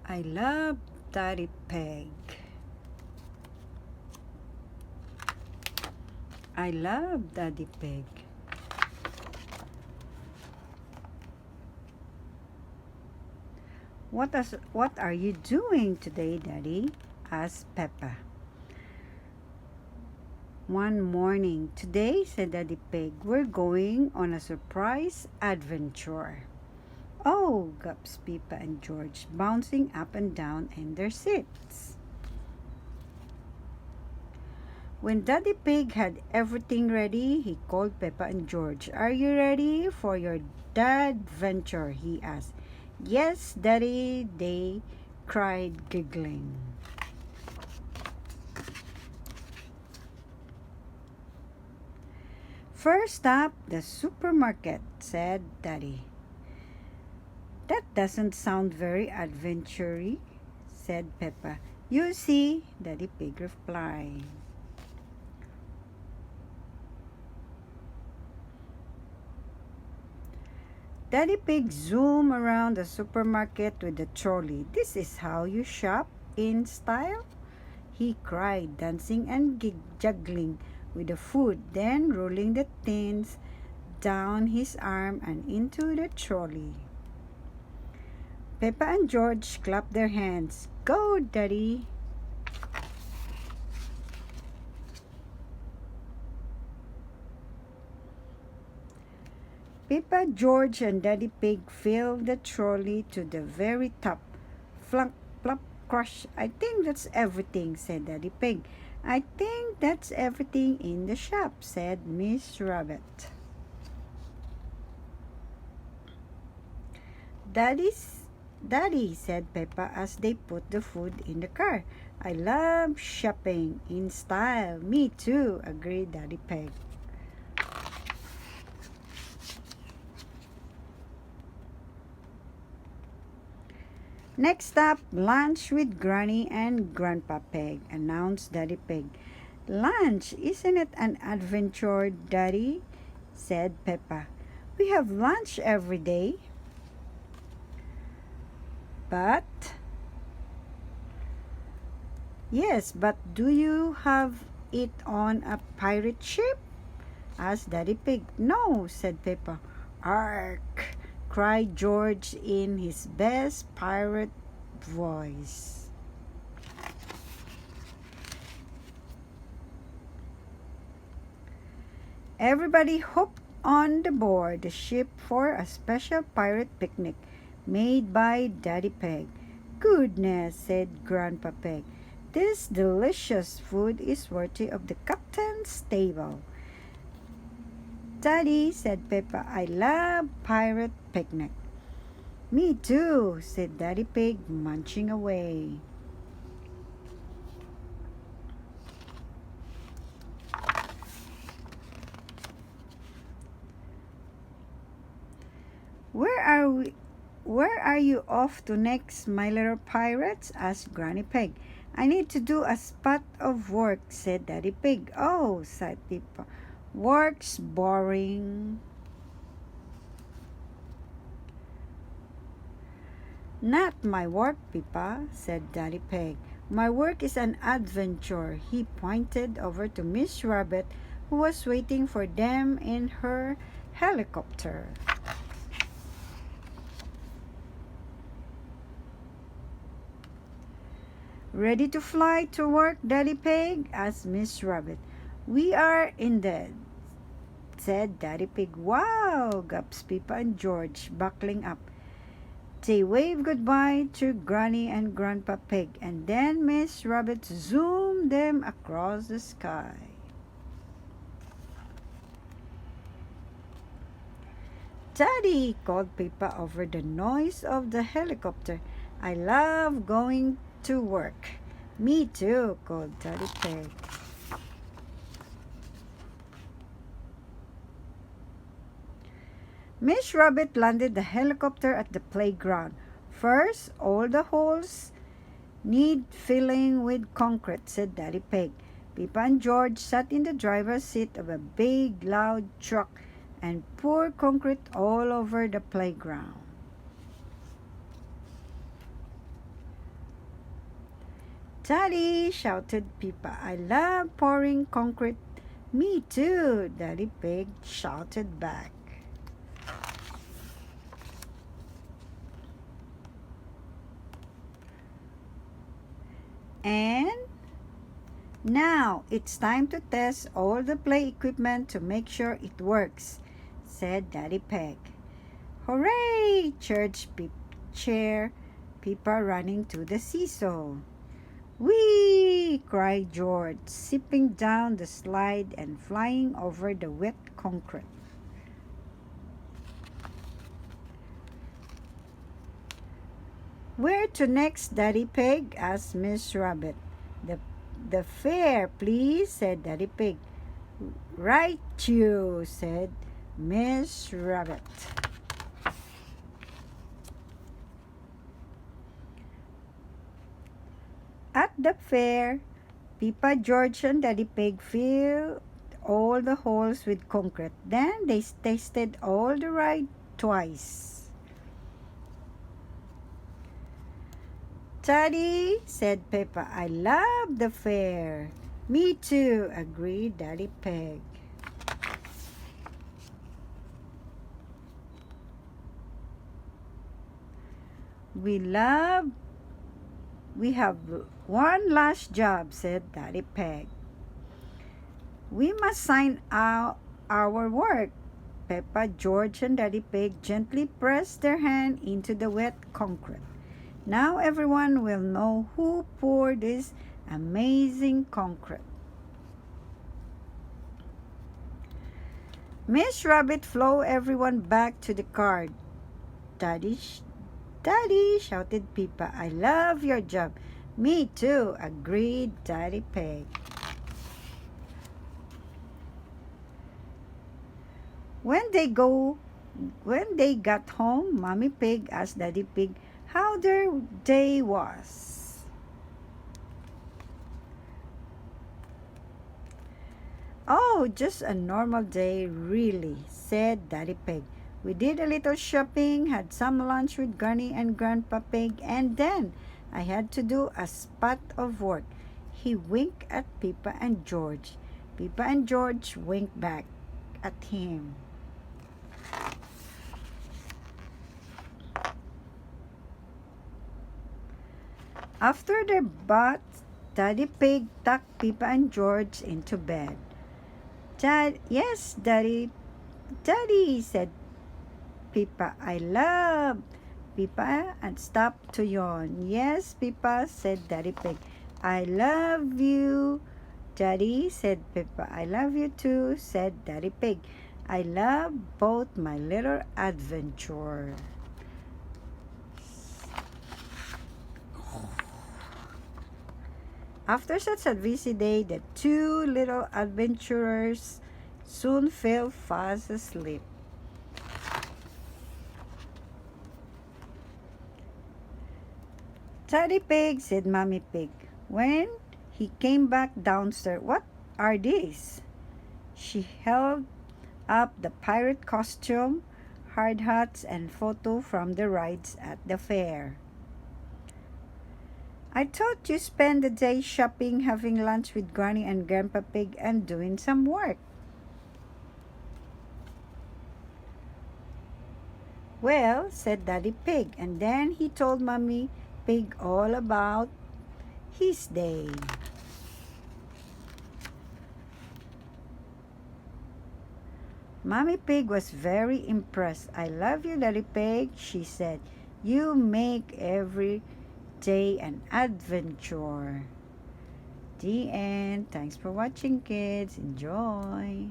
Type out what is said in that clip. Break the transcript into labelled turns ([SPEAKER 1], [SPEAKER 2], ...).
[SPEAKER 1] I love Daddy Pig. I love Daddy Pig. What are you doing today, Daddy? Asked Peppa. One morning, today, said Daddy Pig, we're going on a surprise adventure. Oh, gasped Peppa and George, bouncing up and down in their seats. When Daddy Pig had everything ready, he called Peppa and George. Are you ready for your adventure? He asked. Yes, Daddy, they cried, giggling. First up, the supermarket, said Daddy. That doesn't sound very adventure-y, said Peppa. You see, Daddy Pig replied. Daddy Pig zoomed around the supermarket with the trolley. This is how you shop in style? He cried, dancing and juggling with the food, then rolling the tins down his arm and into the trolley. Peppa and George clapped their hands. Go, Daddy! Peppa, George, and Daddy Pig filled the trolley to the very top. Flunk, plop, crush. I think that's everything, said Daddy Pig. I think that's everything in the shop, said Miss Rabbit. Daddy, said Peppa as they put the food in the car. I love shopping in style. Me too, agreed Daddy Pig. Next up, lunch with Granny and Grandpa Pig, announced Daddy Pig. Lunch, isn't it an adventure, Daddy? Said Peppa. We have lunch every day. But, yes, but do you have it on a pirate ship? Asked Daddy Pig. No, said Peppa. Ark! Cried George in his best pirate voice. Everybody hopped on the board the ship for a special pirate picnic made by Daddy Pig. Goodness, said Grandpa Pig. This delicious food is worthy of the captain's table. Daddy, said Peppa, I love pirate picnic. Me too, said Daddy Pig, munching away. Where are you off to next, my little pirates? Asked Granny Pig. I need to do a spot of work, said Daddy Pig. Oh, sighed Peppa. Work's boring. Not my work, Peppa, said Daddy Pig. My work is an adventure. He pointed over to Miss Rabbit, who was waiting for them in her helicopter. Ready to fly to work, Daddy Pig? Asked Miss Rabbit. We are indeed, said Daddy Pig. Wow, gasped Peppa and George, buckling up. They waved goodbye to Granny and Grandpa Pig, and then Miss Rabbit zoomed them across the sky. Daddy, called Peppa over the noise of the helicopter. I love going to work. Me too, called Daddy Pig. Miss Rabbit landed the helicopter at the playground. First, all the holes need filling with concrete, said Daddy Pig. Peppa and George sat in the driver's seat of a big, loud truck and poured concrete all over the playground. Daddy, shouted Pippa, I love pouring concrete. Me too, Daddy Pig shouted back. And now it's time to test all the play equipment to make sure it works, said Daddy Pig. Hooray! cheered Pippa running to the seesaw. Whee! Cried George, zipping down the slide and flying over the wet concrete. Where to next, Daddy Pig? Asked Miss Rabbit. The fair, please, said Daddy Pig. Right you, said Miss Rabbit. At the fair, Pippa, George, and Daddy Pig filled all the holes with concrete. Then they tasted all the ride twice. Daddy, said Peppa, I love the fair. Me too, agreed Daddy Pig. We have one last job, said Daddy Pig. We must sign out our work. Peppa, George, and Daddy Pig gently pressed their hand into the wet concrete. Now everyone will know who poured this amazing concrete. Miss Rabbit flew everyone back to the car. Daddy, shouted Pippa, I love your job. Me too, agreed Daddy Pig. When they got home, Mommy Pig asked Daddy Pig how their day was. Oh, just a normal day, really, said Daddy Pig. We did a little shopping, had some lunch with Granny and Grandpa Pig, and then I had to do a spot of work. He winked at Pippa and George. Pippa and George winked back at him. After their bath, Daddy Pig tucked Pippa and George into bed. Yes, Daddy, said Pippa. I love Pippa and stopped to yawn. Yes, Pippa, said Daddy Pig. I love you, Daddy, said Pippa. I love you too, said Daddy Pig. I love both my little adventure. After such a busy day, the two little adventurers soon fell fast asleep. Daddy Pig, said Mommy Pig, when he came back downstairs. What are these? She held up the pirate costume, hard hats, and photo from the rides at the fair. I thought you spent the day shopping, having lunch with Granny and Grandpa Pig, and doing some work. Well, said Daddy Pig, and then he told Mommy Pig all about his day. Mommy Pig was very impressed. I love you, Daddy Pig, she said. You make every day an adventure. The end. Thanks for watching, kids. Enjoy.